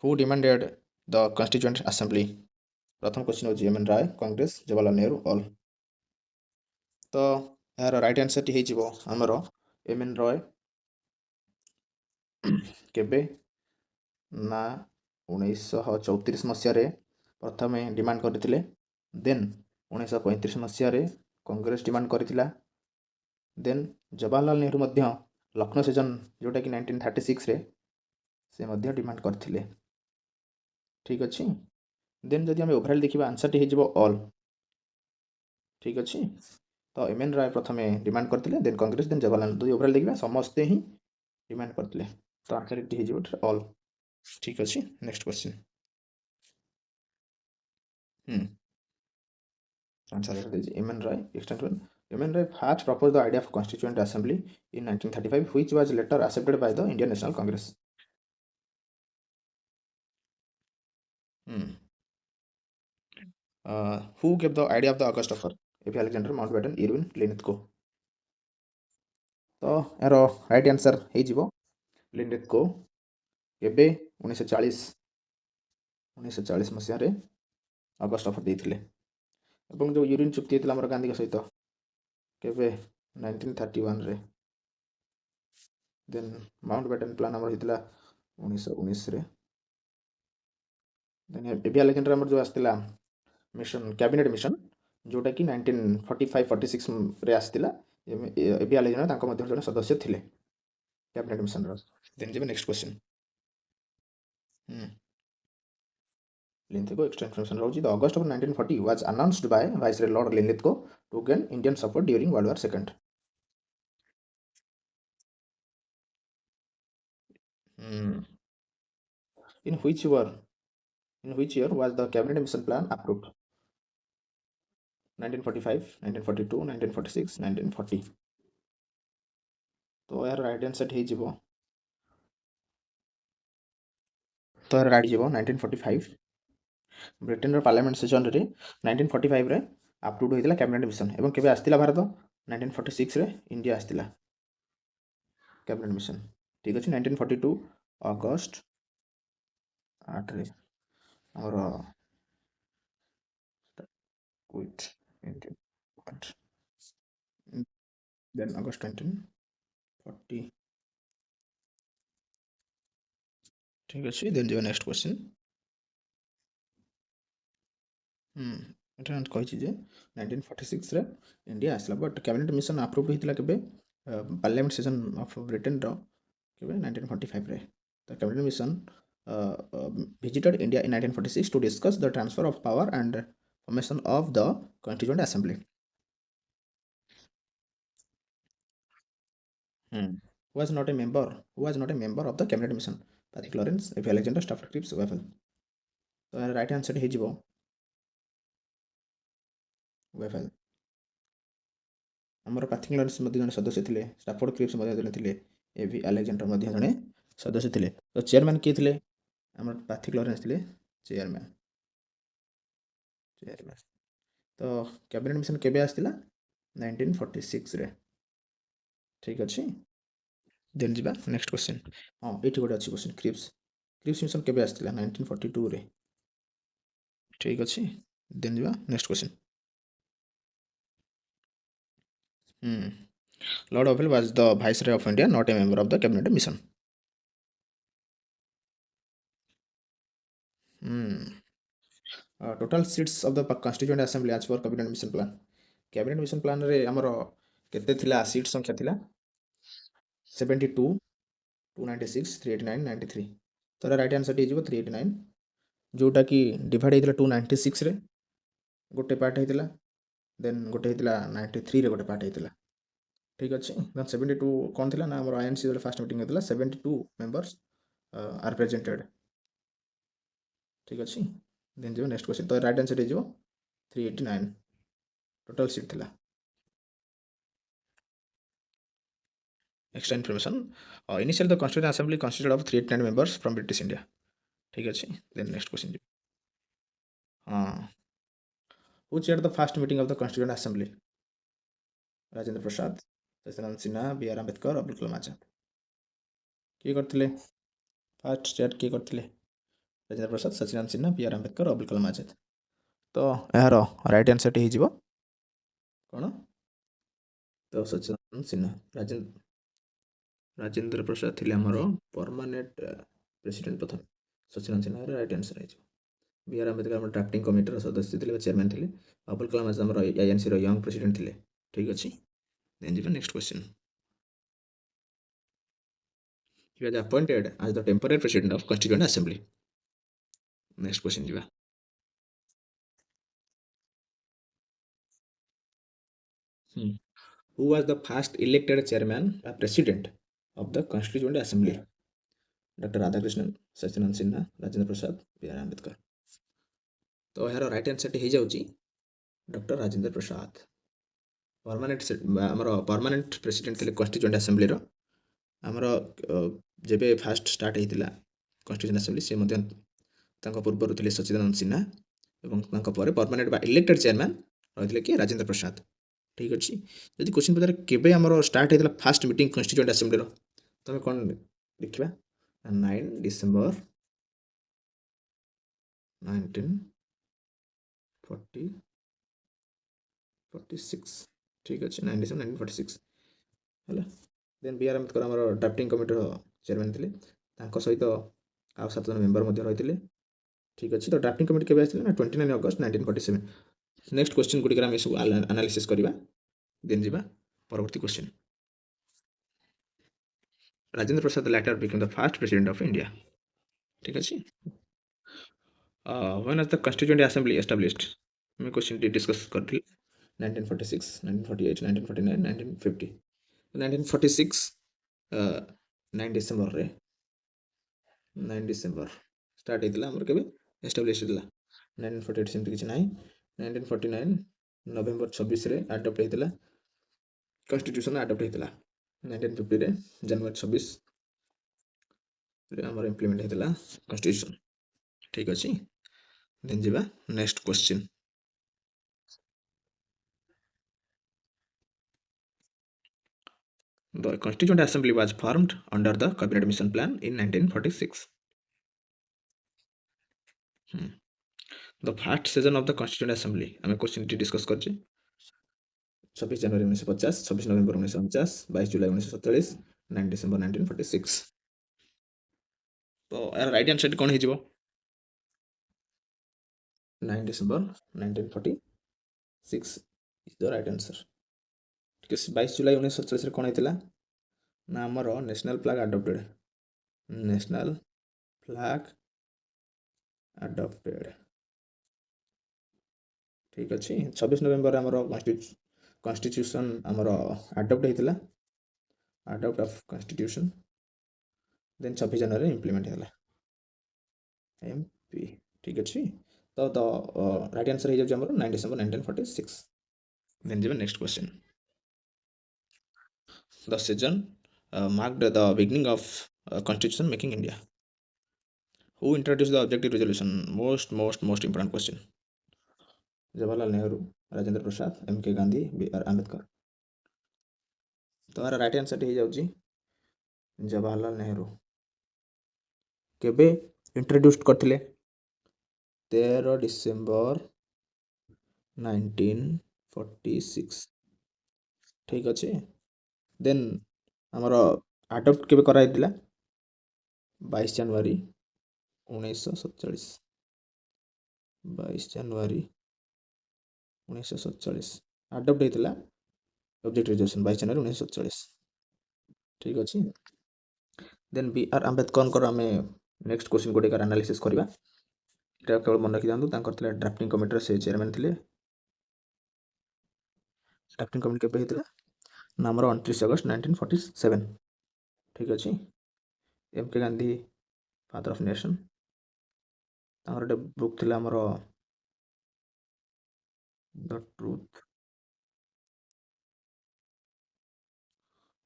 Who demanded the constituent assembly प्रथम question हो M N राय Congress Jawaharlal Nehru all. तो यार राइट आंसर टी हो आमर एम एन रॉय केबे ना 1934 मसीह प्रथम डिमांड करते देन 1935 मसीह कांग्रेस डिमांड करथिला देन जवाहरलाल नेहरू मध्य लखनऊ सेशन जोटा कि 1936 से मध्य डिमांड करथिले। ठीक अच्छे देन जदि आम ओभराल देखा आंसर टी हो ऑल। ठीक अच्छे तो एम एन राय प्रथम डिमांड करते देन कांग्रेस देन जवाहरलाल दुई ओभराल देखा समस्ते ही डिमांड करते तो आंसर टी हो ऑल। ठीक अच्छे next question answer M N Roy extension M N Roy first proposed the idea of constituent assembly in 1935 which was later accepted by the Indian National Congress. Who gave the idea of the August offer? A.P. Alexander, Mountbatten, Irwin, Linlithgow. तो यार right answer हो लिंडेथको केबे 1940 मसीह August offer देते जो urine चुक्ति होता आम गांधी सहित केबे 1931 रे देन माउंटबेटन प्लान आम होता 1919 देन एपी अलेक्जेंडर आम जो आसला मिशन कैबिनेट मिशन जोटा कि 1945-46 रे आसला एपी अलेक्जेंडर जड़े सदस्य थे कैबिनेट मिशन देन जी नेक्स्ट क्वेश्चन Linlithgow extension रही the August of 1940 was announced by Viceroy Lord Linlithgow to gain Indian support during World War II. In which year was the cabinet mission plan approved? 1945, 1942, 1946, 1940. तो यार right answer हो तो यार right हो 1945 Britain parliament session रे 1945 रे approved होइतिला cabinet mission एवं केबे आस्तिला भारत 1946 रे इंडिया आस्तिला कैबिनेट मिशन। ठीक अच्छे 1942 अगस्ट 8 रे और quit Indian what then August 1940। ठीक अच्छे देन जो नेक्स्ट क्वेश्चन एटा कहि जे 1946 रे इंडिया आसला बट कैबिनेट मिशन अप्रूव होइतिला केबे पार्लियामेंट सेशन ऑफ ब्रिटेन रो केबे 1945 रे the cabinet mission visited India in 1946 to discuss the transfer of power and formation of the constituent assembly. Who was not a member of the cabinet mission? Patrick Lawrence, A.P. Alexander, Stafford Cripps, Wavell. तो right answer हो वेफेल आमर पाथिक Lawrence जन सदस्य थे स्टाफोर्ड Cripps जन थे AP. Alexander जड़े सदस्य थे तो चेयरमैन किए थे आम पाथिक लॉरेंस थे चेयरमैन तो कैबिनेट मिशन केबे आसला 1946 रे। ठीक अच्छे देन जी नेक्स्ट क्वेश्चन हाँ ये गोटे अच्छी क्वेश्चन क्रिप्स मिशन केबे आसला 1942 रे। ठीक अच्छे देन जी next question Lord Opel was the Viceroy of India, not a member of the cabinet mission. Total seats of the Constituent Assembly as per cabinet mission plan. Cabinet mission plan रे हमर केते थिला seat संख्या थिला 72, 296, 389, 93। तो right answer हो 389 जोटा कि डिवाइड होइतिला 296 रे गोटे पार्ट होइतिला देन गोटे होइतिला 93 रे गोटे पार्ट होइतिला। ठीक अच्छे देन 72 कौन थिला ना हमर आईएनसी जो फर्स्ट मीटिंग होइतिला 72 मेंबर्स आर प्रेजेंटेड। ठीक अच्छे देन जो नेक्स्ट क्वेश्चन तो राइट आंसर हो 389 टोटल सीट थिला। Extra information initial the constituent assembly consisted of 389 members from British India. ठीक अच्छे then next question who chaired the first meeting of the constituent assembly? Rajendra Prasad, Satyanarayan Sinha, B R Ambedkar, Abdul Kalam Azad. किए करथिले first chair किए करथिले? Rajendra Prasad, Sachidananda Sinha, B.R. Ambedkar, Abul Kalam Azad. ତ ଏହାର right ଆନ୍ସରଟି ହେଇଯିବ କ'ଣ? ତ ସଚିଦାନନ୍ଦ ସିହ୍ନା। ରାଜେନ୍ଦ୍ର ପ୍ରସାଦ ଥିଲେ ଆମର ପରମାନେଣ୍ଟ ପ୍ରେସିଡେଣ୍ଟ ପ୍ରଥମେ। ସଚିଦାନନ୍ଦ ସିହ୍ନାର ରାଇଟ୍ ଆନ୍ସର ହେଇଯିବ। B.R. ଆମ୍ବେଦକର ଆମର ଡ୍ରାଫ୍ଟିଂ କମିଟିର ସଦସ୍ୟ ଥିଲେ ବା ଚେୟାରମ୍ୟାନ୍ ଥିଲେ। ଅବୁଲ କଲାମ ଆଜାଦ ଆମର INCର ୟଙ୍ଗ ପ୍ରେସିଡେଣ୍ଟ ଥିଲେ। ଠିକ୍ ଅଛି। ଦେନ୍ ଯିବା next question. He was appointed as the temporary president of Constituent Assembly. Next question ଯିବା। Who was the first elected chairman or president of the Constituent Assembly? Dr. Radhakrishnan, Sachinand Sinha, Rajendra Prasad, B.R. Ambedkar। ତ ଏହାର right ଆନ୍ସରଟି ହେଇଯାଉଛି doctor Rajendra Prasad. ଆମର permanent president ଥିଲେ constituent ଆସେମ୍ବଲିର। ଆମର ଯେବେ fast start ହେଇଥିଲା constituent assembly, ସେ ମଧ୍ୟ ତାଙ୍କ ପୂର୍ବରୁ ଥିଲେ ସଚିଦାନନ୍ଦ ସିହ୍ନା ଏବଂ ତାଙ୍କ ପରେ ପରମାନେଣ୍ଟ ବା ଇଲେକ୍ଟେଡ୍ ଚେୟାରମ୍ୟାନ୍ ରହିଥିଲେ କି ରାଜେନ୍ଦ୍ର ପ୍ରସାଦ। ଠିକ୍ ଅଛି। ଯଦି କ୍ୱେଶ୍ଚିନ୍ ପଚାରେ କେବେ ଆମର ଷ୍ଟାର୍ଟ ହେଇଥିଲା ଫାଷ୍ଟ ମିଟିଂ କନଷ୍ଟିଚ୍ୟୁଏଣ୍ଟ ଆସେମ୍ବଲିର, ତମେ କ'ଣ ଦେଖିବା? 9 ଡିସେମ୍ବର 1946। ଠିକ୍ ଅଛି, 9 ଡିସେମ୍ବର 1946 ହେଲା। ଦେନ୍ B.R. ଆମ୍ବେଦକର ଆମର ଡ୍ରାଫ୍ଟିଂ କମିଟିର ଚେୟାରମ୍ୟାନ୍ ଥିଲେ। ତାଙ୍କ ସହିତ ଆଉ 7 ଜଣ ମେମ୍ବର ମଧ୍ୟ ରହିଥିଲେ। ଠିକ୍ ଅଛି। ତ ଡ୍ରାଫ୍ଟିଂ କମିଟି କେବେ ଆସିଥିଲା ନା 29 ଅଗଷ୍ଟ 1947। ନେକ୍ସଟ କ୍ୱେଶ୍ଚିନ୍ ଗୁଡ଼ିକରେ ଆମେ ସବୁ ଆନାଲିସିସ୍ କରିବା। ଦେନ୍ ଯିବା ପରବର୍ତ୍ତୀ question. Rajendra Prasad later became the first president of India। ଠିକ୍ ଅଛି। when was the Constituent Assembly established? ଆମେ କ୍ୱେଶ୍ଚିନ୍ଟି ଡିସ୍କସ୍ କରିଥିଲି। 1946, 1948, 1949, 1950। 1946 9 ଡିସେମ୍ବରରେ 9 ଡିସେମ୍ବର ଷ୍ଟାର୍ଟ ହେଇଥିଲା। ଆମର କେବେ ଏଷ୍ଟାବ୍ଲିଶ୍ ହେଇଥିଲା? 1948 ସେମିତି କିଛି ନାହିଁ। 1949 ନଭେମ୍ବର 26ରେ ଆଡପ୍ଟ ହେଇଥିଲା, କନଷ୍ଟିଟ୍ୟୁସନ୍ ଆଡପ୍ଟ ହେଇଥିଲା। 1950ରେ ଜାନୁଆରୀ 26ରେ ଆମର ଇମ୍ପ୍ଲିମେଣ୍ଟ ହେଇଥିଲା କନଷ୍ଟିଟ୍ୟୁସନ୍। ଠିକ୍ ଅଛି। ଦେନ୍ ଯିବା next question. The Constituent Assembly was formed under the Cabinet Mission Plan in 1946. The first session of the Constituent Assembly ଆମେ କ୍ୱେଶ୍ଚିନ୍ଟି ଡିସ୍କସ୍ କରିଛେ। 26 ଜାନୁଆରୀ 1950, 26 ନଭେମ୍ବର 1949, 22 ଜୁଲାଇ 1947, 9 ଡିସେମ୍ବର 1946। ତ ଏହାର ରାଇଟ୍ ଆନ୍ସରଟି କ'ଣ ହେଇଯିବ? 9 December 1946 is the right answer. ଠିକ୍ ଅଛି। 22 ଜୁଲାଇ 1947ରେ କ'ଣ ହେଇଥିଲା ନା ଆମର national flag adopted. National flag adopted. ଠିକ୍ ଅଛି। 26 ନଭେମ୍ବରରେ ଆମର କନଷ୍ଟିଟ୍ୟୁସନ୍ ଆମର ଆଡପ୍ଟ ହେଇଥିଲା, ଆଡପ୍ଟ ଅଫ୍ କନଷ୍ଟିଟ୍ୟୁସନ୍। ଦେନ୍ 26 ଜାନୁଆରୀରେ ଇମ୍ପ୍ଲିମେଣ୍ଟ ହେଇଥିଲା MP। ଠିକ୍ ଅଛି। ତ ରାଇଟ୍ ଆନ୍ସର ହେଇଯାଉଛି ଆମର 9 ଡିସେମ୍ବର 1946। ଦେନ୍ ଯିବା next question. The session marked the beginning of Constitution making India. Who introduced the objective resolution? Most important question. Jawaharlal Nehru, Rajendra Prasad, MK Gandhi, B.R. Ambedkar. तो हमारा राइट आंसर हो जाଉଛି जवाहरलाल नेहरू। केबे इंट्रोड्यूस करथिले? 13 डिसेम्बर 1946। ठीक अच्छे। देन आमर आडप्ट केबे कराइला? 22 जनवरी 1947। 22 जनवरी 1947 आडप्ट होता ऑब्जेक्ट रिजर्वेशन 22 जनवरी 1947। ठीक अच्छे। Then B.R. आम्बेडकर आम नेक्स्ट क्वेश्चन गुड़िक एनालिसिस करवा। केवल मन रखी था ड्राफ्टिंग कमिटी से चेयरमैन थे। ड्राफ्टिंग कमिटी केबे होता ना आमर 29 अगस्त 1947। ठीक अच्छे। MK Gandhi father of nation, गोटे बुक थी आमर द ट्रूथ।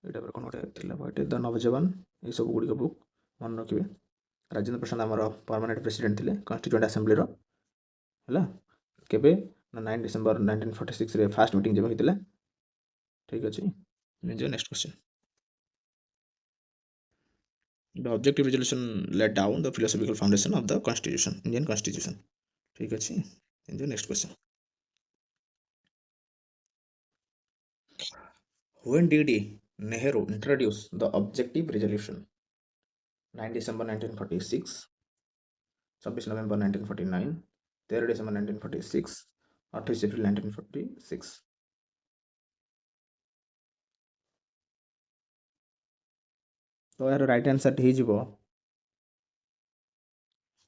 यहाँ कौन गोटे द नवजवान, ये सब गुड़िक बुक मन रखिए। राजेंद्र प्रसाद आमर परमानेंट प्रेसिडेंट थे कॉन्स्टिट्यूएंट असेंबली है केबे 9 डिसेम्बर 1946 रे फास्ट मीटिंग जब होता। ठीक अच्छे। Next question. The objective resolution laid down the philosophical foundation of the constitution, Indian constitution. ठीक अच्छी next question. When did Nehru introduce the objective resolution? 9 December 1946, 26 November 1949, 13 December 1946, 28 April 1946. तो यार right answer ହେଇଯିବ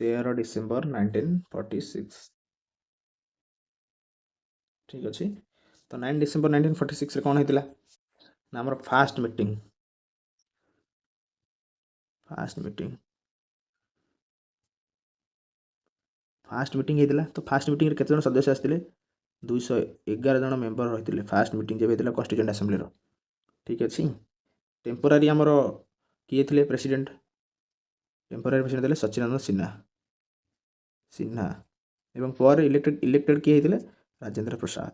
13 December 1946. ठीक अच्छी तो 9 December 1946 रे कौन होइतिला ना हमर फास्ट मीटिंग ହେଇଥିଲା तो फास्ट मीटिंग रे केते जण सदस्य आस्थिले 211 जण मेंबर रहितिले फास्ट मीटिंग जेबे हेतिला कॉन्स्टिट्यूएंट असेंबली रो ठीक अछि टेम्पोरारी हमर किए थिले प्रेसिडेंट टेम्पोरारी प्रेसिडेंट थिले सचिदानंद सिन्हा एवं पर इलेक्टेड किए हेतिले राजेंद्र प्रसाद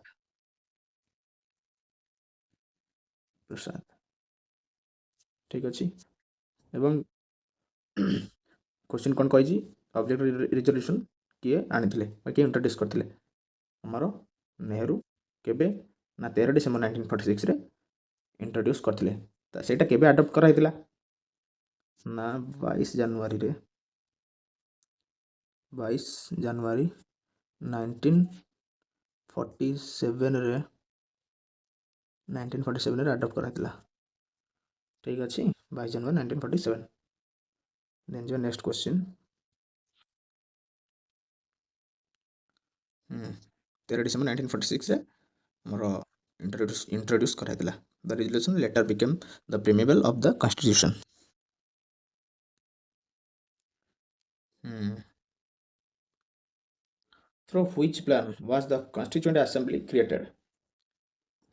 ठीक अछि एवं क्वेश्चन कौन कही ऑब्जेक्टिव रिजोल्यूशन किए आनी किए इंट्रोड्यूस करते आमर नेहरू केबे ना 13 डिसेम्बर 1946 रे इंट्रोड्यूस करते सेटा केबे अडॉप्ट कराइतिला ना 22 जनवरी 1947 रे 1947 रे अडॉप्ट कराइतिला ठीक अछि 22 जनवरी 1947 देन जो नेक्स्ट क्वेश्चन 13 डिसेम्बर 1946 रे मोर इंट्रोड्यूस कराइतिला the resolution later became the preamble of the constitution. Through which plan was the Constituent Assembly created?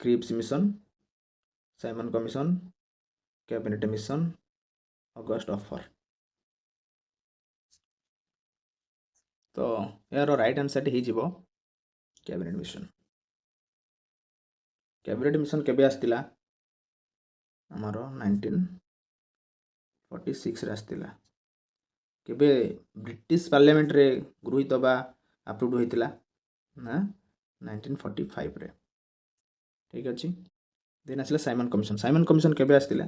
Cripps Mission, Simon Commission, Cabinet Mission, August Offer. तो यार right answer ही जीवो cabinet mission केबे आस्तिला आमर 1946 रे आस्तिला केबे ब्रिटिश पार्लियामेंट रे गृहीत बा अप्रूव्ड होइतिला ना 1945 रे ठीक अछि देन आसला साइमन कमिशन केबे आस्तिला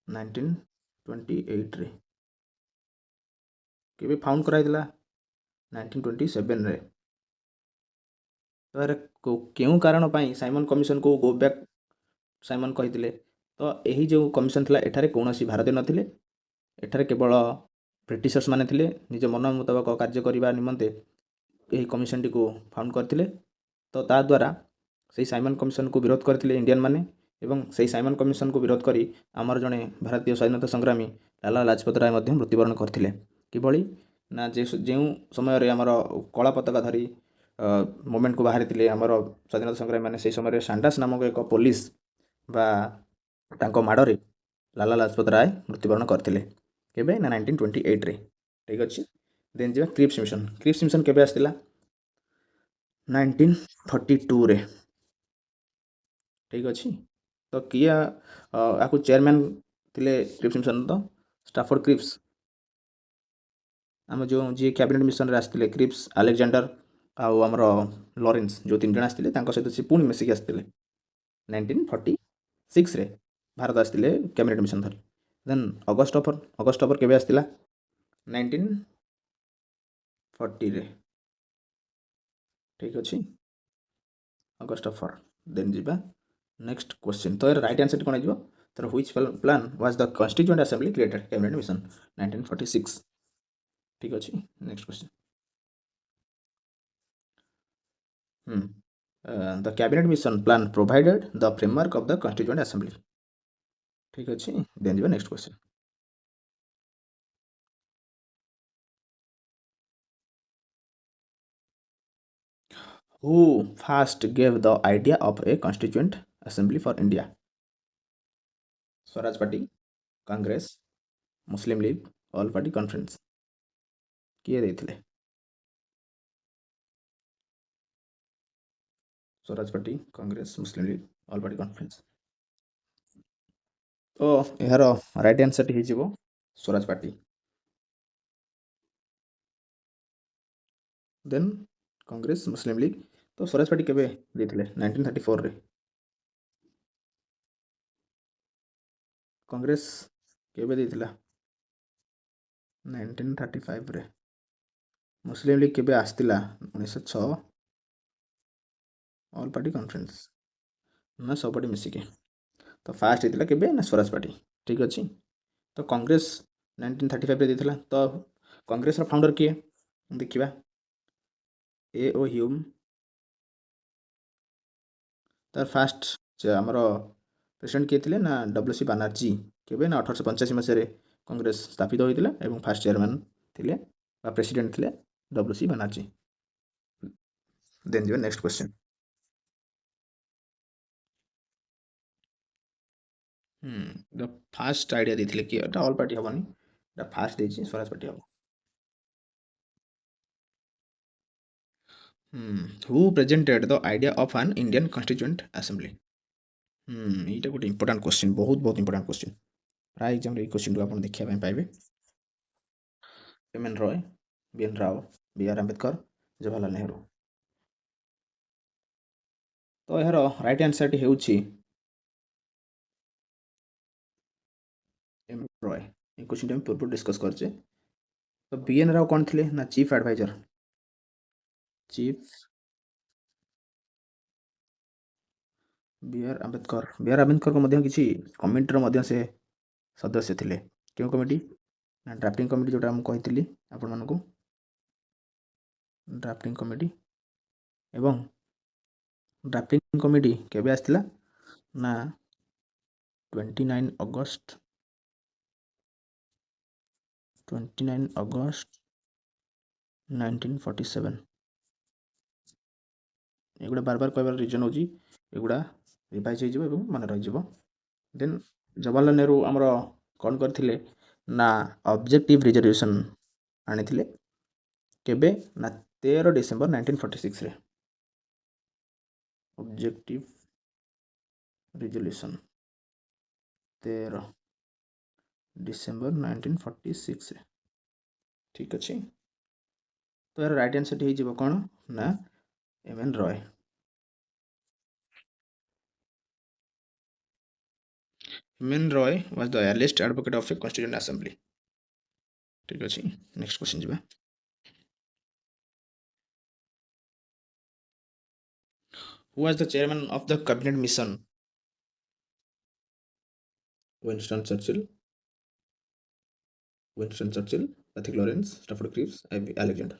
1928 रे केबे फाउंड कराइतिला 1927 रे तो केउ कारण पाई साइमन कमिशन को गो बैक साइमन कहितिले तो यही जो कमिशन थिला एठारे कोनोसी भारतीय नथिले एठारे केवल ब्रिटिशर्स माने थिले निज मन मुताबिक कार्य करिबा निमंते यही कमिशन टी को फाउंड करथिले तो ता द्वारा सेही साइमन कमिशन को विरोध करथिले इंडियन माने एवं सेही साइमन कमिशन को विरोध करी आमर जने भारतीय स्वाधीनता संग्रामी लाला लाजपत राय मध्य मृत्युवरण करथिले किभली ना जे समय रे आमर कला पताका धरी मोमेंट को बाहरी थिले आमर स्वाधीनता संग्रामी माने सेही समय रे सांडास नामक एक पुलिस बा तांको माडरे लाला लाजपत राय मृत्युवरण करथिले केबे ना 1928 रे ठीक अछि देन जे क्रिप्स मिशन केबे आस्तिला 1932 रे ठीक अछि तो किया आकु चेयरमैन थिले क्रिप्स मिशन तो स्टाफोर्ड क्रिप्स आम जो जी कैबिनेट मिशन रे आस्तिले क्रिप्स अलेक्जेंडर आउ हमर लॉरेंस जो तीन जण आस्तिले तांको सहित से पुणी मिसिक आस्तिले 1946 रे भारत आस्तिले कैबिनेट मिशन धरी देन अगस्ट ऑफर केबे आस्तिला 1940 रे ठीक अछि अगस्ट ऑफर देन जीबा नेक्स्ट क्वेश्चन तो राइट आंसर कोन आइबो तो which plan was the constituent assembly created cabinet mission 1946 ठीक अछि next question the cabinet mission plan provided the framework of the constituent assembly ठीक अछि then the next question who first gave the idea of a constituent assembly for India Swaraj Party Congress Muslim League All Party Conference किए देथिले Swaraj party Congress मुस्लिम league all party conference तो यार right answer ही जीवो Swaraj party. Then Congress मुस्लिम league. तो Swaraj party केबे देथिले 1934 रे। कांग्रेस केबे देथिला 1935 रे। मुस्लिम league केबे आस्तिला 1906 ऑल पार्टी कॉन्फ्रेंस ना सब पार्टी मिसिके। तो फास्ट हेतिला केबे ना स्वराज पार्टी। ठीक अछि। तो कांग्रेस 1935 रे देथिला। तो कांग्रेस रो फाउंडर किए देखिबा ए ओ ह्यूम। तार फास्ट आमर प्रेसिडेंट किए थिले ना डब्ल्यूसी बानर्जी केबे ना 1885 मसीह कांग्रेस स्थापित होइतिला एवं फास्ट चेयरमैन थिले बा प्रेसिडेंट थिले डब्ल्यूसी बानर्जी। देन जो next question. The first idea देथिले कि एटा ऑल पार्टी हबनी, एटा फास्ट देछि स्वराज पार्टी हबो। Who presented the idea of an Indian constituent assembly. एटा गोटे इंपोर्टेंट क्वेश्चन, बहुत बहुत इंपोर्टेंट क्वेश्चन। प्राय एग्जाम रे ए क्वेश्चन को आपण देखिया ପାଇଁ पाइबे। M N Roy, B N Rao, B R Ambedkar, Jawaharlal Nehru. तो यार राइट आंसर टी हेउछि एम एन रॉय। ए क्वेश्चन हम पूर्व डिस्कस करछे। तो बी एन राव कोन थिले ना chief adviser. Chief B R Ambedkar. B R Ambedkar को मध्य किछि कमिटी रो मध्य से सदस्य थिले। केउ कमिटी ना ड्राफ्टिंग कमिटी जोटा हम कहितली आपण मानको। ड्राफ्टिंग कमिटी एवं ड्राफ्टिंग कमिटी केबे आस्तिला ना 29 अगस्त 1947। एगुड़ा बार बार कहबार रीजन होची एगुड़ा रिवाइज हो जिवो एवं मन रहि जिवो। देन जवाहरलाल नेहरू हमरो कोन करथिले ना ऑब्जेक्टिव रिजर्वेशन आनिथिले केबे ना 13 डिसेंबर 1946 रे। ऑब्जेक्टिव रिजोल्यूशन 13 डिसेंबर 1946 रे। ठीक अछि। तो यार राइट आंसर हो जिवो कोन ना M N Roy. M N Roy was the earliest advocate of a constituent assembly. ठीक अछि। नेक्स्ट क्वेश्चन जिबा। Who was the chairman of the cabinet mission? Winston Churchill, Patrick Lawrence, Stafford Cripps, Alexander.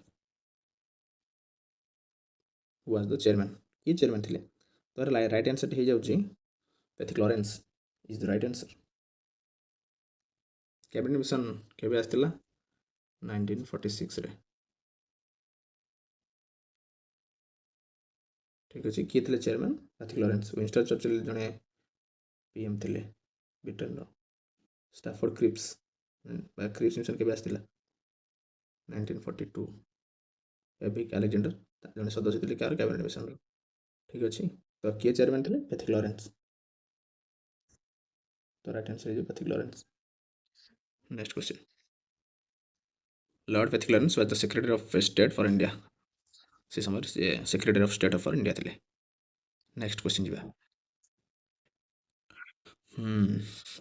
Who was the chairman? He chairman थिले। तो right answer हो जाउची Pethick Lawrence is the right answer. Cabinet mission केबे आस्तिला 1946 रे। ठीक अछि। किए थिले chairman Pethick Lawrence. Winston Churchill जने पीएम थिले ब्रिटेन रो। स्टाफोर्ड क्रिप्स क्रिप्स मिशन केबे आस्तिला 1942। एबिक अलेक्जेंडर जने सदस्य थिले कार कैबिनेट मिशन रो। ठीक अछि। तो किए चेयरमैन थिले पैथिक लॉरेंस। तो right answer is Pethick Lawrence. Next question. Lord Pethick Lawrence was the secretary of state for India. से समय secretary of state for India थिले। नेक्स्ट क्वेश्चन जिबा।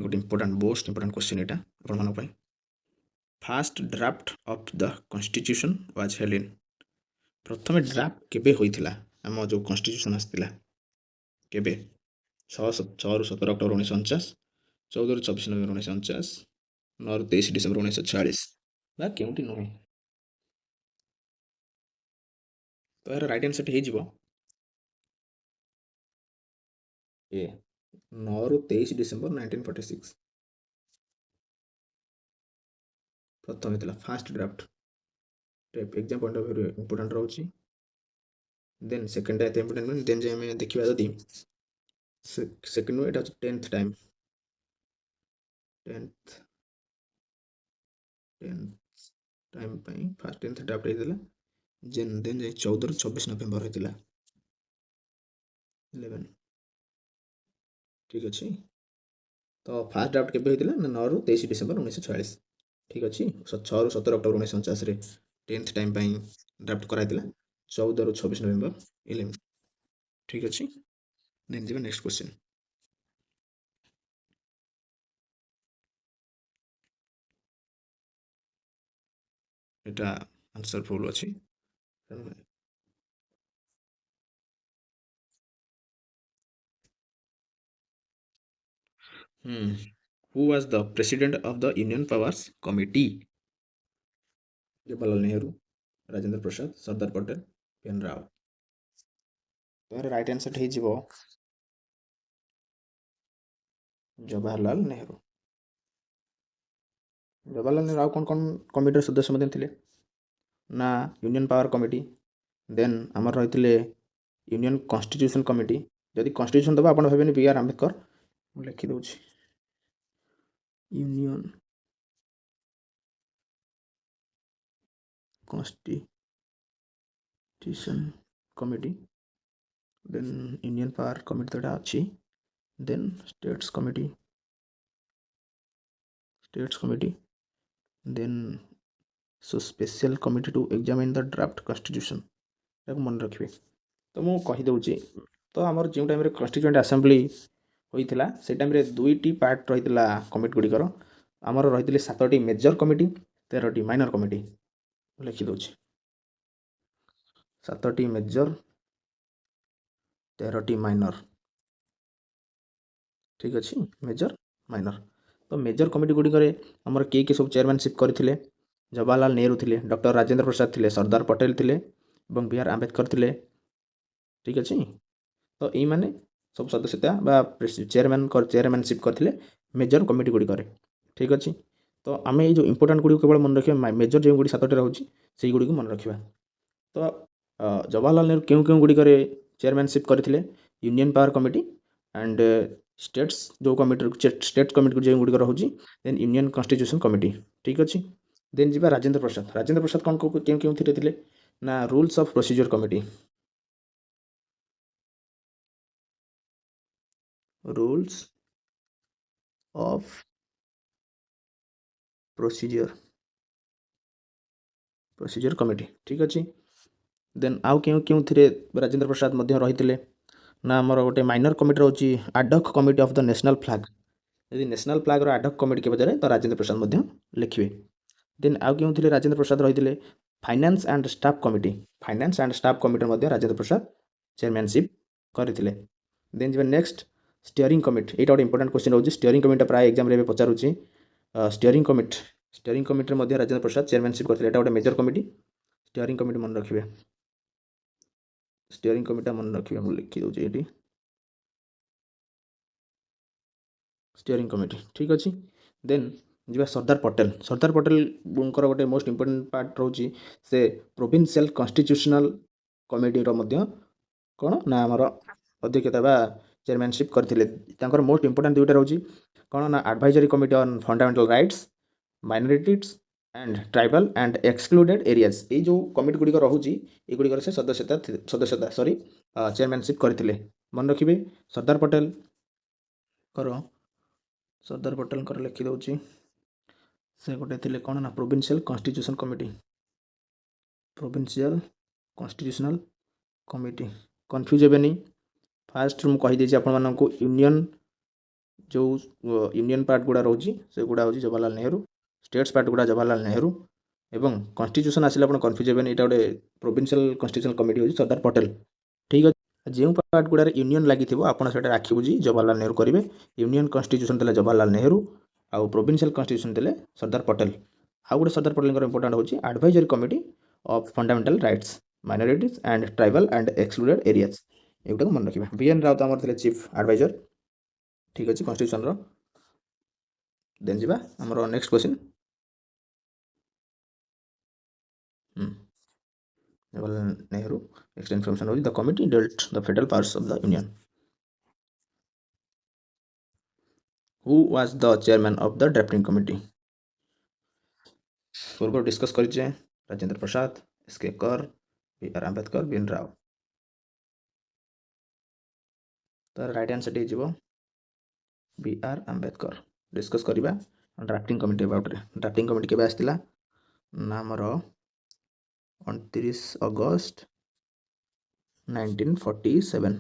गोटे इंपोर्टेंट मोस्ट इंपोर्टेंट क्वेश्चन एटा आपण मानक पई। Fast draft of the constitution was held in. प्रथम draft केबे होइथिला हम जो कॉन्स्टिट्यूशन आस्तिला केबे 6 ରୁ 17 ଅକ୍ଟୋବର 1949, 14 ରୁ 24 ନଭେମ୍ବର 1949, 9 ରୁ 23 ଡିସେମ୍ବର 1946 ବା କେଉଁଠି ନୁହେଁ। ତ ଏହାର ରାଇଟ୍ ଆନ୍ସର ଟି ହେଇଯିବ ଏ 9 ରୁ 23 ଡିସେମ୍ବର 1946 ପ୍ରଥମ ହେଇଥିଲା first draft. Exam point of view important रहउची। देन सेकंड एते इंपोर्टेंट नहीं। देन जे हमें देखिबा जदी सेकंड नो एटा 10th टाइम 10th टाइम पई फर्स्ट 10th ड्राफ्ट हेतिला। जेन देन जे 14 ରୁ 24 नवंबर हेतिला 11। ठीक अछि। तो फास्ट ड्राफ्ट केबे हेतिला ना 9 ରୁ 23 डिसेंबर 1946। ठीक अच्छे 6 ରୁ 17 ଅକ୍ଟୋବର 1949 10th टाइम ड्राफ्ट कराइला 14 ରୁ 26 नवेम्बर 11 ठीक अच्छे देन जी नेक्स्ट क्वेश्चन एटा आंसर फुल अच्छी Who was the president of the Union Powers Committee? Jawaharlal Nehru, Rajendra Prasad, Sardar Patel, पेन राव। तो राइट आंसर है जवाहरलाल नेहरू। जवाहरलाल नेहरू कौन कौन कमिटी सदस्य मध्य थे ना यूनियन पावर कमिटी देन आमर रही यूनियन कॉन्स्टिट्यूशन कमिटी जदि कॉन्स्टिट्यूशन दबा आप भावे बी आर आंबेडकर लिखिदे union constitution committee then union power committee तो अच्छी then states committee then so special committee to examine the draft constitution मन रखिए तो मुझे कहीदे तो आमर जो टाइम कन्स्टिट्यूएंट आसेम्बली होता से टाइम दुईटी पार्ट रही कमिटी गुड़िकर आमर रही 7टी मेजर कमिटी 13टी माइनर कमिटी लिखिदे 7टी मेजर 13टी माइनर ठीक अच्छे मेजर माइनर तो मेजर कमिटी गुड़िकर आमर किए सब चेयरमैनशिप करते जवाहरलाल नेहरू थे डॉक्टर राजेंद्र प्रसाद थे सरदार पटेल थे बी आर आंबेडकर थे ठीक अच्छे तो यही मैंने सब सदस्यता चेयरमैनशिप करते मेजर कमिटी गुड़िकर ठीक अच्छे तो आम ये जो इंपोर्टाट गुड़ी केवल मन रखा मेजर जो गुड़ी 7टी रोचे से गुड़ी मन रखा तो जवाहरलाल नेहरू क्यों क्यों गुड़िकर चेयरमैनशिप करते union power committee and states जो कमिटी स्टेट कमिटी जो गुड़िक रोचे देन यूनियन कॉन्स्टिट्यूशन कमिटी ठीक अच्छे देन जी राजेंद्र प्रसाद कौन क्यों क्यों थे ना rules of procedure committee rules of procedure committee ठीक अच्छे देन आउ क्यों क्यों थे राजेंद्र प्रसाद रही ना आमर गोटे माइनर कमिटी रोचे आडक committee of the national flag यदि नेशनल फ्लैग आडक कमिटी के बजाय तो राजेंद्र प्रसाद लिखिए देन आउ क्यों थे राजेंद्र प्रसाद रही finance and staff committee Rajendra Prasad chairmanship करते देन जी नेक्स्ट स्टीयरिंग कमिटी यहाँ गोटे इंपोर्टाट क्वेश्चन रोचे स्टीयरिंग कमिटी प्राय एग्जाम रे पचारूँ steering committee Rajendra Prasad chairmanship करते गोटे मेजर कमिटी स्टीयरिंग कमिटी मन रखिए स्टीयरिंग कमिटी मन रखिए मुझे लिखिदे ये स्टीयरिंग कमिटी ठीक अच्छे देन जी सरदार पटेल गोटे मोस्ट इंपोर्टेंट पार्ट रोचे से प्रोविंशियल कॉन्स्टिट्यूशनल कमिटी कौन ना आमर अध्यक्षता चेयरमैनशिप करते मोस्ट इंपोर्टेंट दुईटा रोचे कौन ना advisory committee on fundamental rights minorities and tribal and excluded areas ये जो कमिटी गुड़िक रोचे ये गुड़िक से सदस्यता सॉरी चेयरमैनशिप करते मन रखिए सरदार पटेल लिखिदे से गोटे थे कौन ना प्रोविंशियल कॉन्स्टिट्यूशनल कमिटी कन्फ्यूज हेनी फास्ट मुझे कहीदे आपण यूनियन जो यूनियन पार्ट गुड़ा रोचे से गुड़ा हूँ जवाहरलाल नेहरू स्टेट्स पार्ट गुड़ा जवाहरलाल नेहरू एवं कॉन्स्टिट्यूशन आसिले आप कन्फ्यूज हेनी यहाँ गोटे प्रोविंशियल कॉन्स्टिट्यूशनल कमिटी हूँ सरदार पटेल ठीक अच्छे जो पार्ट गुड़ा यूनियन लगी आपड़ से राखी बुझी जवाहरलाल नेहरू करेंगे यूनियन कॉन्स्टिट्यूशन देले जवाहरलाल नेहरू आउ प्रोविंशियल कॉन्स्टिट्यूशन देले सरदार पटेल आउ गोटे सरदार पटेल इंपोर्टाट होची advisory committee of fundamental rights minorities and tribal and excluded areas एगुटा मन रखिए बीएन राव तो आमर चीफ एडवाइजर ठीक अच्छे कॉन्स्टिट्यूशन रो देन जी आमर next question Jawaharlal Nehru next information होची the committee dealt the federal powers of the union who was the chairman of the drafting committee पूर्व डिस्कस करिचे Rajendra Prasad S K Kar B R Ambedkar B N Rau तो right answer हो B R Ambedkar discuss करवा drafting committee about drafting committee केबे आसिला ना हमर 29 अगस्त 1947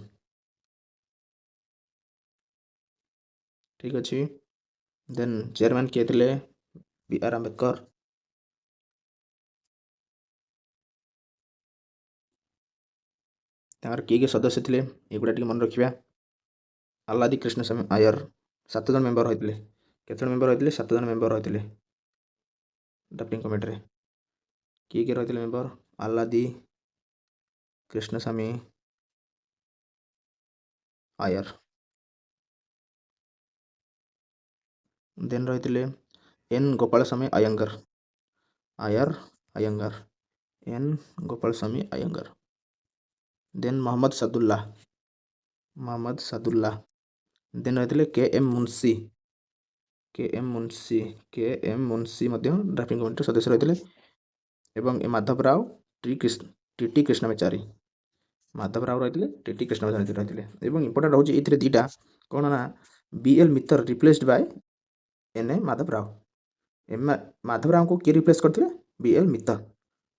ठीक अच्छे। देन चेयरमैन किए थे बी.आर. आंबेडकर। किए सदस्य थे एगुड़ा मन रखा आल्लादी कृष्णस्वामी आयर 7 जन मेंबर होते केते मेंबर होते 7 जन मेंबर होते ड्राफ्टिंग कमिटी किए रही मेंबर आल्लादी कृष्णस्वामी आयर। देन रही N Gopalaswami Ayyangar Ayyar Ayyangar N Gopalaswami Ayyangar. Then Mohammad Saadulla. Then रही K M Munshi drafting committee सदस्य रही एवं माधवराव टी कृष्णमाचारी माधवराव रही टी कृष्णमाचारी रही इंपोर्टेंट हूँ ये दीटा कौन ना B L. Mitter replaced by N A. Madhavrao. Madhavrao को किए रिप्लेस करते बी.एल. मित्तर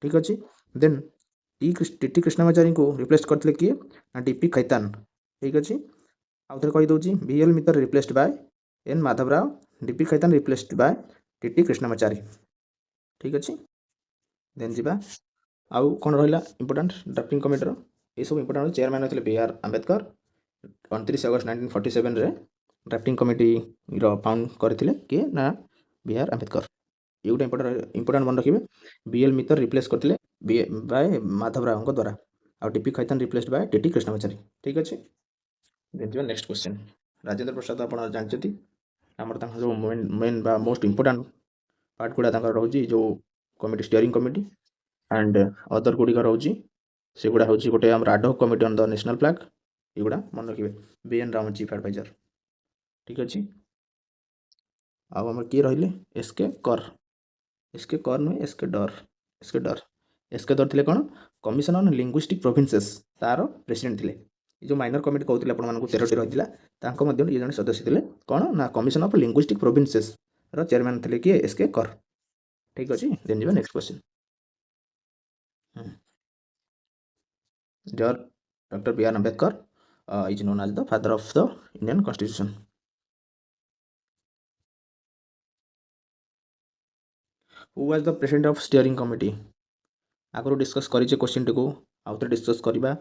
ठीक अच्छे। देन टी कृष्णमाचारी को रिप्लेस करते किए ना डी.पी. खैतान ठीक अच्छे। आउ थे कहीदे B L. Mitter replaced by N Madhavrao D P. Khaitan replaced by T Krishnamachari ठीक अच्छे। देन जीवा आउ कौन रहा इंपोर्टेंट ड्राफ्टिंग कमिटी ये सब इंपोर्टेंट चेयरमैन होते बी.आर. आंबेडकर 29 अगस्त 1947 रे ड्राफ्टिंग कमिटी फाउंड करते किए ना बी.आर. आंबेडकर। ये गोटे इंपोर्टेंट मन रखिए बी.एल. मित्तर रिप्लेस करते बाय माधवराव द्वारा आउ TP. Khaitan replaced by T Krishnamachari ठीक अच्छे। Then next question Rajendra Prasad आप जानते आमर जो मेन बा मोस्ट इंपोर्टेंट पार्ट गुड़ा रोचे जो committee steering committee and other गुड़िक रोचे से गुड़ा हूँ गोटे आम ad hoc committee on the national flag युड़ा मन रखिए बी.एन. राव चीफ एडवाइजर ठीक अच्छे। आम किए रही एस.के. कर नुहे एस.के. डर थे कौन कमिशन ऑन लिंग्विस्टिक प्रोविंसेस तार प्रेसिडेंट थे जो माइनर कमिटी कहते आपको 13टी रही ये जन सदस्य थे कौन ना commission of linguistic provinces chairman थे किए एस.के. कर ठीक अच्छे। देन जी next question Dr. B.R. Ambedkar is known as the father of the Indian Constitution. Who was the president of steering committee? आगु डिस्कस करिए क्वेश्चन टी को आउ थे डिस्कस करवा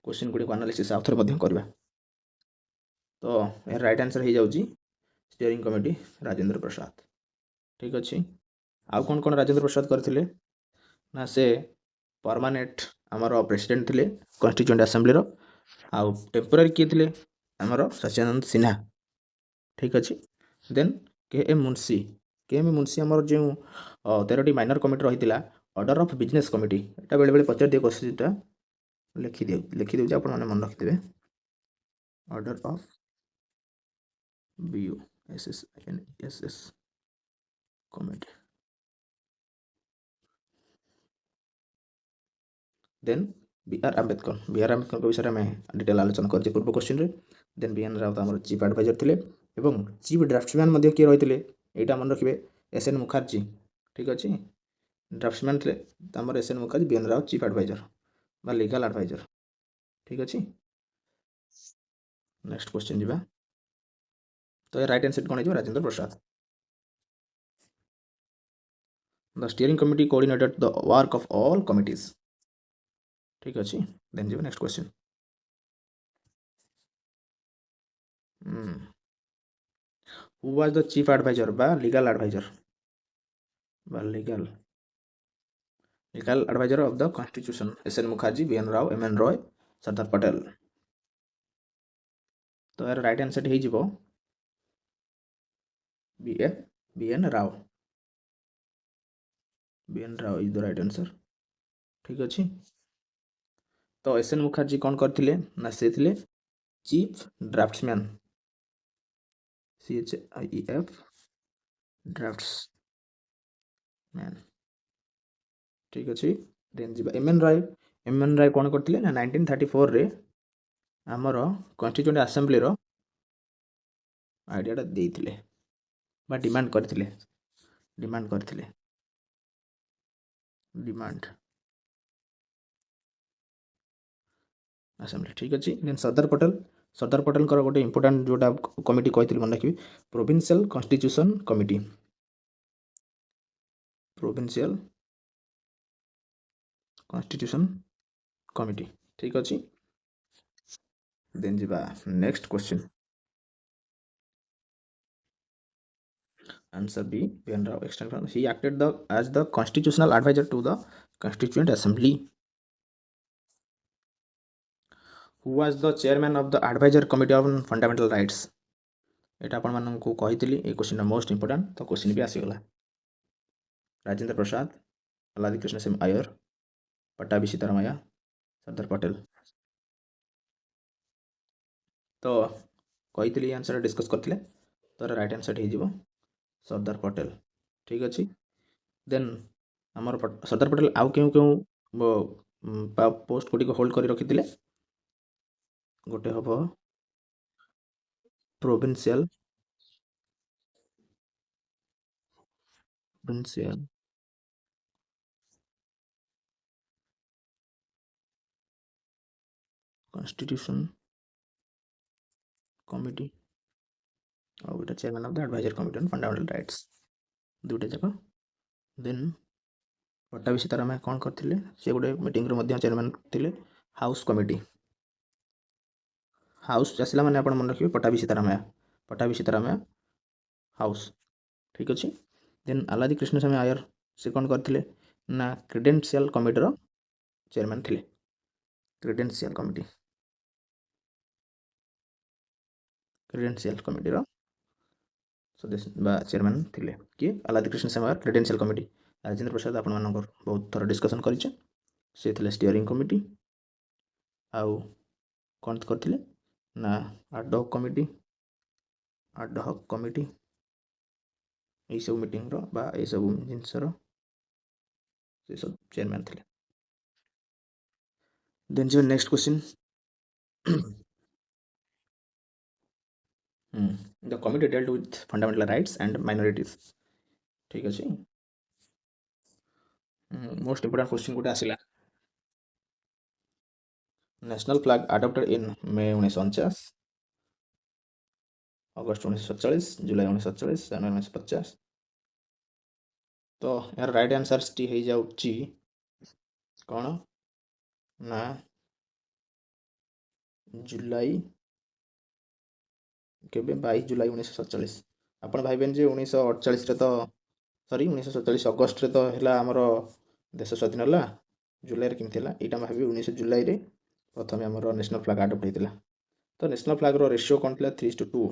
क्वेश्चन गुड़ी एनालिसिस आउ थे करवा तो यार राइट आंसर हो जाऊँगी स्टीयरिंग कमिटी राजेंद्र प्रसाद ठीक अच्छे। आउ कौन कौन राजेंद्र प्रसाद करते ना से परमानेंट आमर प्रेसिडेंट थे कन्स्टिट्यूएंट असेंबली आउ टेम्पोरारी किए थे आमर सच्चिदानंद सिन्हा ठीक अच्छे। देन के एम मुंशी आमर जो 13टी माइनर कमिटी रही ऑर्डर ऑफ बिजनेस कमिटी एटा बेले बेले पचार दिए क्वेश्चन लिखी दूसरे आप मन रखिथे order of BUSSINSS committee. Then B R. Ambedkar के विषय में डिटेल आलोचना कर पूर्व क्वेश्चन रे। Then BN. राव आम चीफ एडवाइजर थे एवं चीफ ड्राफ्टमैन किए रही यहाँ मन रखिए एस.एन. मुखार्जी ठीक अच्छे। ड्राफ्टमैन थे आमर S N. Mukherjee B N. Rao chief adviser बा लीगल एडवाइजर ठीक अच्छे। नेक्स्ट क्वेश्चन जी तो ये राइट आंसर कौन है Rajendra Prasad. The steering committee coordinated the work of all committees ठीक अच्छे। देन जी next question who was the chief adviser बा legal adviser of the constitution S N. Mukherjee B N. Rau M N. Roy Sardar Patel. तो यार राइट आंसर हो B N. Rau is the right answer ठीक अच्छे। तो एस.एन. मुखार्जी कौन करथिले ना से थिले चीफ ड्राफ्ट्समैन CHIEF ड्राफ्ट्समैन ठीक अच्छे। देन जी एम.एन. राय कौन करथिले ना 1934 रे आमर कॉन्स्टिट्यूएंट असेंबली रो आइडियाटा देइथिले বা ডিମାଣ୍ଡ କରିଥିଲେ डिमांड असेंबली ठीक अच्छे देन सरदार पटेल गोटे इंपोर्टाट जोटा कमिटी कहती मन रखिए provincial constitution committee provincial constitution committee ठीक अच्छे देन जी next question answer B P.N. Rao extended he acted as the constitutional advisor to the constituent assembly who was the chairman of the advisory committee on fundamental rights एटा आपण मानकु कहितली ए question most important तो question भी आसीगला राजेंद्र प्रसाद अलादी कृष्ण सिंह आयर पट्टाभी सीतारामैया सरदार पटेल तो कहितली answer discuss करथिले तो right answer हे जिवो सरदार पटेल ठीक अच्छे then आमर सरदार पटेल आउ क्यों क्यों पोस्ट गुड़ी होल्ड कर रखी गोटे हम प्रोविंशियल कॉन्स्टिट्यूशन कमिटी और गोटे chairman of the advisory committee on fundamental rights दुटे जाक देन पट्टाभी सीतारामैया कौन करथिले से गोटे मीटिंग रो मध्य चेयरमैन थिले हाउस कमिटी हाउस आसला माने आपण मन रखिए पट्टाभी सीतारामैया हाउस ठीक अच्छे देन आलादी कृष्ण सिंह आयर से कौन करथिले ना क्रेडेंशियल कमिटी रो चेयरमैन थिले क्रेडेंशियल कमिटी रो चेयरमैन थिले कि आलादी कृष्ण सिंह आयर क्रेडेंशियल कमिटी राजेंद्र प्रसाद आपण मानकर बहुत थोड़ा डिस्कशन करिचे से थिले स्टीयरिंग कमिटी आउ कौन करथिले ना आडहॉक कमिटी यही सब मीटिंग रो बा ए सब जिनस रो से सब चेयरमैन थिले देन जो next question the committee dealt with fundamental rights and minorities ठीक अच्छे मोस्ट इंपोर्टेंट क्वेश्चन गोटे आसला नेशनल फ्लैग अडॉप्टेड इन मे 1949 अगस्त 1947 जुलाई 1947 जनवरी 1950 तो यार राइट आंसर टी हो जाउची कौन ना जुलाई केबे 22 जुलाई 1947 आपण भाइबेन जे 1948 रे तो सॉरी 1947 अगस्त रे तो हैला हमर देश स्वाधीन होला जुलाई रे किमथिला एटा भाबी 19 जुलाई रे प्रथम हमर नेशनल फ्लैग अडॉप्ट हेतिला तो नेशनल फ्लैग रो रेशियो कोन थिला 3:2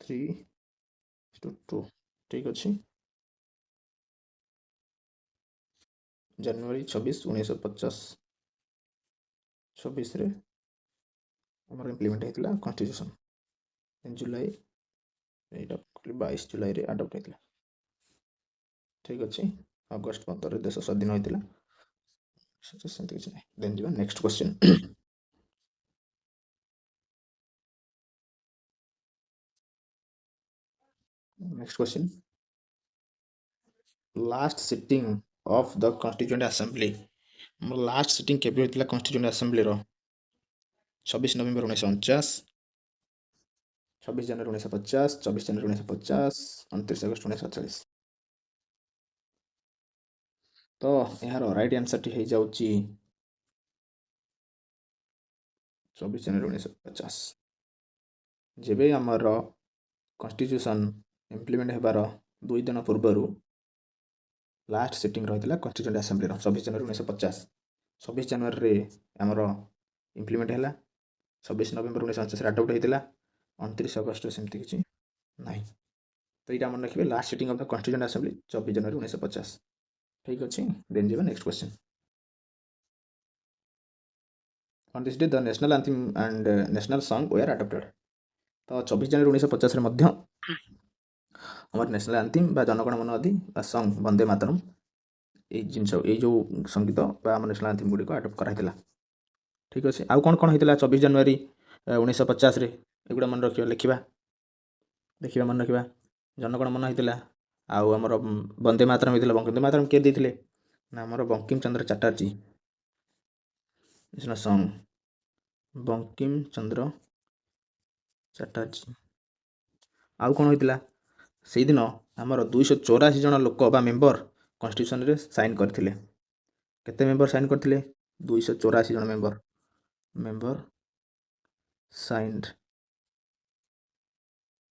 3:2 ठीक अछि जनवरी 26 1950 26 रे हमर इंप्लीमेंट हेतिला कॉन्स्टिट्यूशन इन जुलाई एटा 22 जुलाई रे अडॉप्ट हेतिला ठीक अछि अगस्त 15 रे देश स्वाधीन होइतिला सेंति किछ नै देन जीवा next question next question last sitting of the constituent assembly last sitting केबे होइतिला कॉन्स्टिट्यूएंट असेंबली रो 26 नवंबर 1949 26 जनवरी 1950 24 जनवरी 1950 29 अगस्त 1947 तो यार राइट आंसर टी हे जाउची 24 जनवरी 1950 जेबे हमर कॉन्स्टिट्यूशन इंप्लीमेंट हेबार 2 दिन पूर्व लास्ट सिटिंग रही कॉन्स्टिट्यूएंट असेंबली 26 जनवरी 1950 26 जनवरी रे हमर इंप्लीमेंट हैला 26 नवंबर 1949 अडॉप्ट होइतिला 29 अगस्त सेमति किछि नाही तो इटा मन रखिबे last sitting of the constituent assembly 24 January 1950 ठीक अछि देन जेबा next question on this day the national anthem and national song were adopted तो 24 जनवरी 1950 रे मध्य हमर नेशनल एंथम बा जनगण मन अधि बा सॉन्ग वंदे मातरम ए जिनस ए जो संगीत बा हमर नेशनल एंथम गुडी को अडॉप्ट कराइतिला ठीक अछि आ कोन कोन हेतिला 24 जनवरी 1950 एगुड़ा मन रखियो लिखिबा देखिबा मन रखिबा जनगण मन होइतिला आउ हमर वंदे मातरम होइतिला वंदे मातरम के देथिले ना हमर बंकिम चंद्र चटर्जी इज सॉन्ग बंकिम चंद्र चटर्जी आउ कोन होइतिला सेही दिन हमर 284 जन लोक बा मेंबर कॉन्स्टिट्यूशन रे साइन करथिले केते मेंबर साइन करथिले 284 जन मेंबर साइंड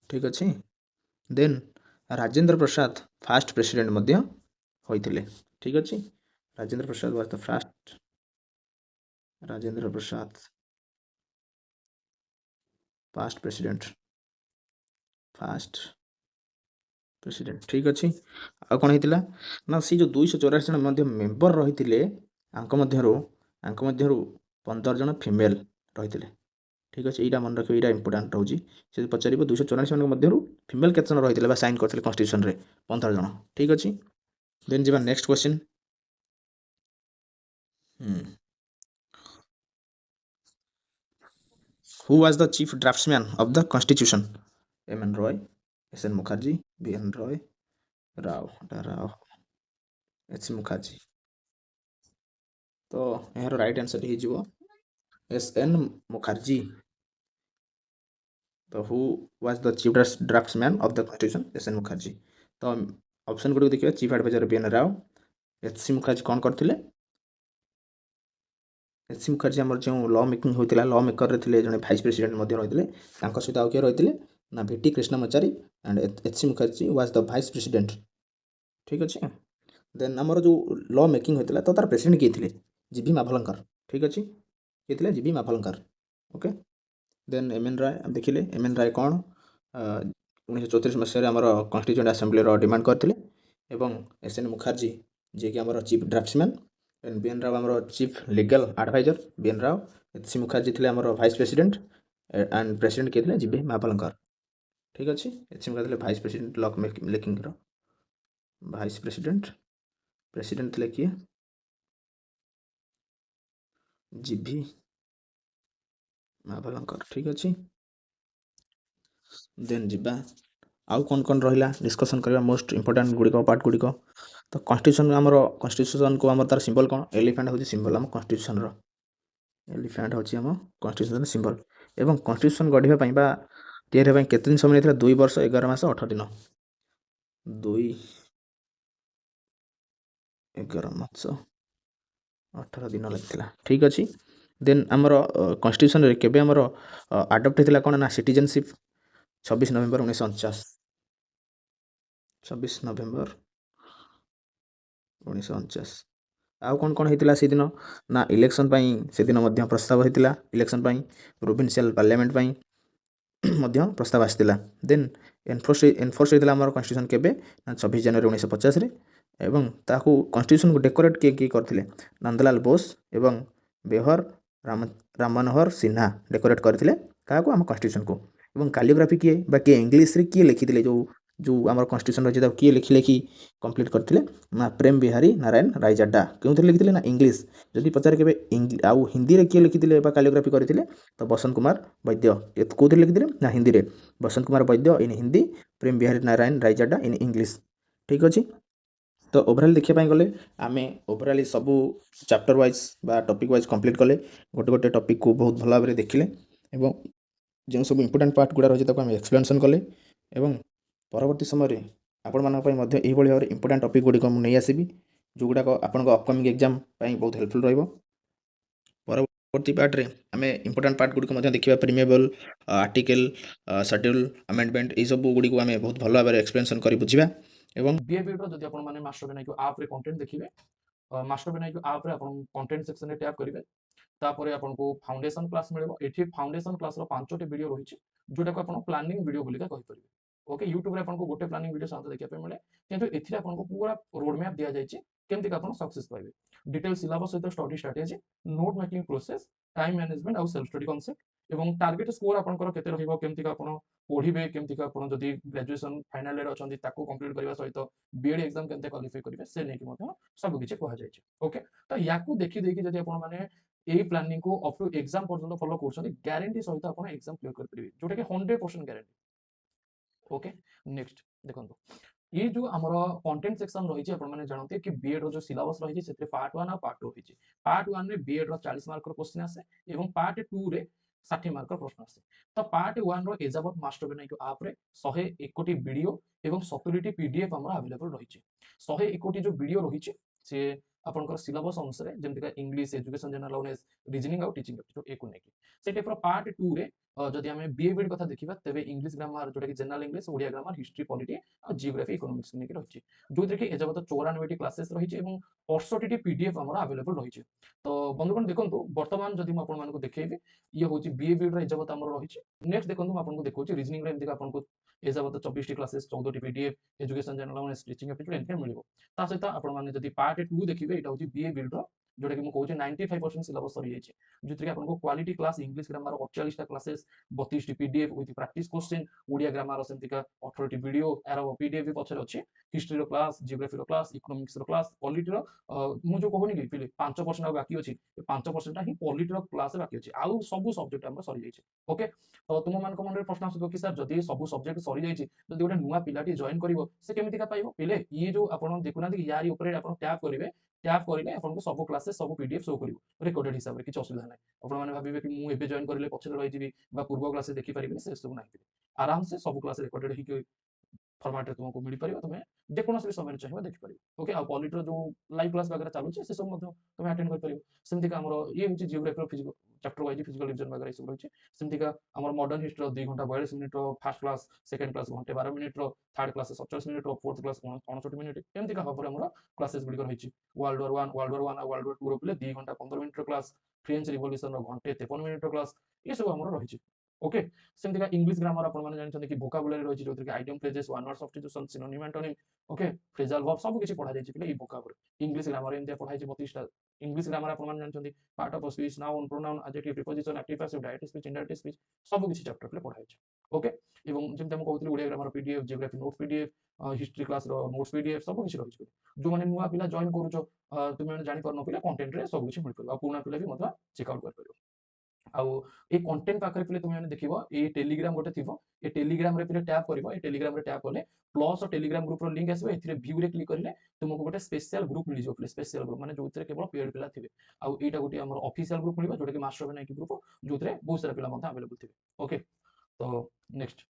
ठीक अछि then Rajendra Prasad first president मध्य होइथिले ठीक अछि Rajendra Prasad was the first Rajendra Prasad first president ठीक अछि आ कोन हेतिला ना सी जो 284 जन मध्य मेंबर रहिथिले आंक मध्यरो 15 जन फीमेल रहिथिले ठीक अछि एटा मन रखियो एटा इंपोर्टेंट रहउची से पचारिबो 284 जन मध्यरो फीमेल केते जन रहिथिले बा साइन करथिले कॉन्स्टिट्यूशन रे 15 जन ठीक अछि देन जिबा next question Who was the chief draftsman of the constitution? M.N. Roy, S.N. Mukherjee, B.N. Roy, Rao, H. Mukherjee. तो यार राइट आंसर ही जीवो S.N. Mukherjee. तो who was the chief draftsman of the constitution? S.N. Mukherjee. तो option गुड देखिए chief adviser B.N. Rao H.C. Mukherjee कौन करथिले H.C. Mukherjee हमर जो लॉ मेकिंग होइतिला लॉ मेकर रे थिले जने वाइस प्रेसिडेंट मध्ये रहिथिले तांको सहित आउ के रहिथिले ना V T Krishnamachari and H.C. Mukherjee was the vice president ठीक अछि देन हमर जो लॉ मेकिंग होइतिला तो तार प्रेसिडेंट के थिले जीबी माभलंकर ठीक अछि के थिले G V Mavalankar okay then M N Roy देखिले एम एन राय कौन 1934 मसीह हमर कॉन्स्टिट्यूएंट असेंबली रो डिमांड करथिले एवं एस एन मुखर्जी जे कि हमर chief draftsman and B N Rau हमर chief legal adviser B N Rau H Mukherjee थिले हमर वाइस प्रेसिडेंट एंड प्रेसिडेंट के थिले जीबी माभलंकर ठीक अछि एच मुखर्जी थिले वाइस प्रेसिडेंट लॉ मेकिंग रो वाइस प्रेसिडेंट थिले कि जीबी माभलंकर ठीक अछि देन जिबा आउ कौन कौन रहिला डिस्कशन करबा मोस्ट इंपोर्टेंट गुड़िक पार्ट गुड़िक तो कॉन्स्टिट्यूशन को आम तार सिंबल कौन एलिफेंट होची सिंबल आम कॉन्स्टिट्यूशन रो एलिफेंट होची आम कॉन्स्टिट्यूशन सिंबल एवं कॉन्स्टिट्यूशन गढ़िबा पई बा तैयारी पई केते दिन समय नेथिला 2 वर्ष 11 मास 18 दिन 2 11 मास 18 दिन लागथिला ठीक अछि देन हमर कॉन्स्टिट्यूशन रे केबे हमर अडॉप्ट हेतिला कोन ना सिटीजनशिप 26 नवंबर 1949 26 नवंबर 1949 आउ कौन कौन हेतिला से दिन ना इलेक्शन पई से दिन मध्य प्रस्ताव हेतिला इलेक्शन पई प्रोविंशियल पार्लियामेंट पई मध्य प्रस्ताव आस्तिला देन एनफोर्स हेतिला हमर कॉन्स्टिट्यूशन केबे ना 26 जनवरी 1950 रे एवं ताकू कॉन्स्टिट्यूशन को डेकोरेट के करथिले नंदलाल बोस एवं बेहर राम मनोहर सिन्हा डेकोरेट करथिले काको हम कॉन्स्टिट्यूशन को एवं कैलिग्राफी किए बा के इंग्लिश रे किए लिखिथिले जो हमर कॉन्स्टिट्यूशन रछि त किए लिखि कंप्लीट करथिले ना प्रेम बिहारी नारायण रायजाडा केउथि लिखिथिले ना इंग्लिश जदि पचार केबे आउ हिंदी रे किए लिखिथिले बा कैलिग्राफी करथिले तो बसंत कुमार वैद्य कोथि लिखिथिले ना हिंदी रे बसंत कुमार वैद्य इन हिंदी प्रेम बिहारी नारायण रायजाडा इन इंग्लिश ठीक अछि तो ओवरऑल देखिया पाई गले आमे ओवरऑल सबु चैप्टर वाइज बा टॉपिक वाइज कंप्लीट कले गोटे गोटे टॉपिक को बहुत भल भाबरे देखिले एवं जो सब इंपोर्टेंट पार्ट गुड़ा रही आम एक्सप्लेनेसन कले एवं परवर्ती समय आपण मान एही भाव इंपोर्टेंट टॉपिक गुड़िक नहीं आसबि जो गुड़ाक आपण अपकमिंग एग्जाम बहुत हेल्पफुल रहिबो परवर्ती पार्ट रे आमे इंपोर्टेंट पार्ट गुड़िक देखिबा प्रीमिएबल आर्टिकल शेड्यूल अमेंडमेंट ए सब गुड़िक आमे बहुत भल भाबरे एक्सप्लेनेसन करी बुझिबा एवं बीएबी रो जदि आपण माने मास्टरब्रेनिक ऐप रे कंटेंट देखिबे मास्टरब्रेनिक ऐप रे आपण कंटेंट सेक्शन रे टैप करिवे तापरे आपण को फाउंडेशन क्लास मिलबो एठी फाउंडेशन क्लास रो 5टी वीडियो रहिछि जोटा को आपण प्लानिंग वीडियो बोलिका कहि परिबे ओके YouTube रे आपण को गोटे प्लानिंग वीडियो साथ देखिया पे मिले किंतु एथिरे आपण को पूरा रोड मैप दिया जायछि केमति का आपण सक्सेस पाइबे डिटेल सिलेबस सहित study strategy note making process time management और सेल्फ स्टडी कांसेप्ट एवं टारगेट स्कोर आपण को केते रहिबो केमति का आपण पढिबे केमति का आपण जदी ग्रेजुएशन फाइनल ईयर अछंती ताको कंप्लीट करबा सहित बीएड एग्जाम केमते क्वालिफाई करिवे से नै कि मते सब किछि कहै जायछि ओके तो याकू देखि देखि जदी आपण माने এই প্ଲାନିଂ को अप टू एग्जाम पर्यंत फॉलो कर ग्यारंटी सहित आप एग्जाम क्लियर कर जोटा कि 100% ग्यारंटी। ओके नेक्स्ट देखो ये जो आमर कंटेंट सेक्शन रही है जानते कि बीएड रो जो सिलेबस रही है पार्ट 1 और पार्ट 2 रही। पार्ट 1 रे बीएड रो 40 मार्क क्वेश्चन आसे एवं पार्ट 2 रे 60 मार्क प्रश्न आसे। तो पार्ट 1 रो एजावत मास्टरबेनायक ऐप रे 101 वीडियो एवं 70 पीडीएफ हमर अवेलेबल रही। 101 जो वीडियो रही से आपनकर सिलेबस अनुसार जेमतिका English education general awareness reasoning और टीचिंग एप्टीट्यूड एको नेकी से टाइप रो पार्ट 2 रे जदि हमें बीए बीएड कथा देखिबा तबे इंग्लिश ग्रामर जोटा कि general English Odia grammar history polity और जियोग्राफी इकोनॉमिक्स नेकी रही जो कि एजावत 94 क्लासेस रही एवं 68 पीडीएफ हमर अवेलेबल रही। तो बंधुगण देखंतु वर्तमान जदि म आपन मानको देखेबी ये होची बीए बीएड रे एजावत हमर रही। नेक्स्ट देखंतु म आपन को देखौची रीजनिंग रे एमतिका आपन को एजावत 24 classes 14 PDF education general awareness teaching aptitude एमके मिलिबो। ता सहित आपण माने जदि पार्ट 2 देखिबे एटा होची बीए बीएड रो जोटा कि मु कहूची 95% सिलेबस सरी जायछि जोथि आपन को क्वालिटी क्लास इंग्लिश ग्रामर 48 टा क्लासेस 32 टी PDF with practice question Odia grammar सेमतिका 18 टी वीडियो एरो पीडीएफ भी पछरे अछि हिस्ट्री रो क्लास जियोग्राफी रो क्लास इकोनॉमिक्स रो क्लास पॉलिटी रो मु जो कहूनी कि पिले 5% आ बाकी अछि 5% टा ही पॉलिटी रो क्लास बाकी अछि आउ सब सब्जेक्ट हमर सरी जायछि। ओके तो तुम मान को मन प्रश्न आसो कि सर जदि सब सब्जेक्ट सरी जायछि जदि गोटे नुवा पिलाटी जॉइन करिवो से केमितिका पाइबो पिले ये जो आपण देखुना कि यारी ऊपर आपण टैप करिवे टैप करिले आपण को सब क्लासेस सब पीडीएफ शो करिवो रेकॉर्डेड हिसाब रे किछ असुविधा नै आपण माने भाबिबे कि मु एबे जॉइन करिले पछरे रहि जिवि बा पूर्व क्लास देखि परिबे से सब नै आराम से सब क्लास रेकॉर्डेड ही फॉर्मेट रे तुमको मिल पारिबो तुमे जेकोनोसी भी समय चाहिए देखि पारिबो। ओके आ पॉलिटी रो जो लाइव क्लास वगैरह चालू छै से सब मध्ये तुमे अटेंड कर पारिबो। सेमति का हमरो ये होची geography physical chapter wise physical revision वगैरह सब रही। सेमति का हमर मॉडर्न हिस्ट्री 2 घंटा 42 मिनिट रो फर्स्ट क्लास सेकंड क्लास घंटे 12 मिनिट रो थर्ड क्लास 47 मिनिट रो फोर्थ क्लास 59 मिनिट एमति का भाबरे हमरो क्लासेस गुडी रही। World war 1 world war 1 world war 2 रो पिले 2 घंटा 15 मिनिट रो क्लास फ्रेंच रिवॉल्यूशन रो घंटे 53 मिनिट रो क्लास ये सब हमरो रही। ओके सेमति का इंग्लिश ग्रामर आपण माने जानछन कि वोकाबुलरी रही जो कि idiom phrases one word substitution synonym antonym okay phrasal verb सब किछि पढा जायछि पिले ई वोकाबुलरी इंग्लिश ग्रामर एमते पढा जायछि 32 टा इंग्लिश ग्रामर आपण माने जानछन part of speech noun pronoun adjective preposition active passive direct speech indirect speech सब किछि चैप्टर पिले पढा जायछि। ओके एवं जेमते हम कहउतली Odia grammar PDF geography notes PDF history class रो नोट्स पीडीएफ सब किछि रहिछि जो माने नुवा पिला जॉइन करूछो तुमे माने जानि परनो पिला कंटेंट रे सब किछि मिल परबा पुना पिला भी मतलब चेकआउट कर परबो। आउ ए कंटेंट पाखरे पिले तुम देखिबो ए टेलीग्राम गोटे थिबो ए टेलीग्राम रे पिले टैप करिवो ए टेलीग्राम रे टैप करले प्लस टेलीग्राम ग्रुप रो लिंक आसीबो एथिरे व्यू रे क्लिक करले तुमको गोटे स्पेशल ग्रुप मिल जो स्पेशल ग्रुप माने जोथिरे केवल पेड पिला थिबे आउ एटा गोटे हमर ऑफिशियल ग्रुप मिलबो जोटा कि मास्टरबेनायक ग्रुप जोथिरे बहुत सारा पिला मध्ये अवेलेबल थिबे। ओके तो नेक्स्ट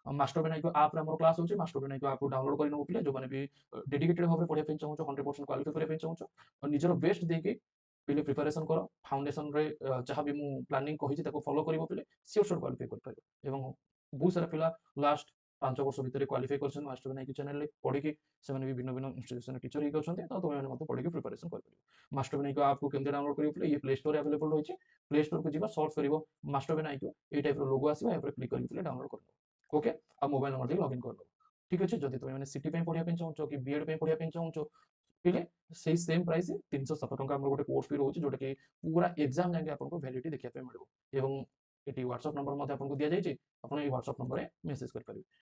मास्टरबेनायक ऐप रे हमर क्लास होची मास्टरबेनायक ऐप को डाउनलोड करि नबो पिले जो माने भी डेडिकेटेड भाबे पढिया पे चाहू 100% क्वालिफाई करिया पे चाहू और निजरो बेस्ट देके पिले प्रिपरेशन करो फाउंडेशन रे जहां भी मु प्लानिंग कहिछि ताको फॉलो करिवो पिले सियोर सियोर क्वालिफाई कर पारिबो एवं बहुत सारा पिला लास्ट 5 वर्ष भितर क्वालिफाई करछन मास्टर बनाई चैनल रे पढि के से माने भी भिन्न भिन्न इंस्टीट्यूशन टीचर ही करछन तो तुम माने मते पढि के प्रिपरेशन कर पारिबो। मास्टर बनाई को ऐप को केमते डाउनलोड करिवो पिले ये प्ले स्टोर रे अवेलेबल होइछि प्ले स्टोर को जिबा सर्च करिवो मास्टर बनाई को ए टाइप रो लोगो आसीबा ए पर क्लिक करि पिले डाउनलोड करनो। ओके आ मोबाइल नंबर दे लॉगिन करनो ठीक अछि। जदि तुम माने सिटी पे पढिया पे चाहू कि बीएड पे पढिया पे चाहू पिले सेही सेम प्राइस 307 टंका हमर गोटे कोर्स फी रहउछि जोटा कि पूरा एग्जाम जाके आपनको वैलिडिटी देखिया पे मिलबो एवं एटी व्हाट्सएप नंबर मध्ये आपनको दिया जायछि आपण ए व्हाट्सएप नंबर रे मेसेज कर परिबे।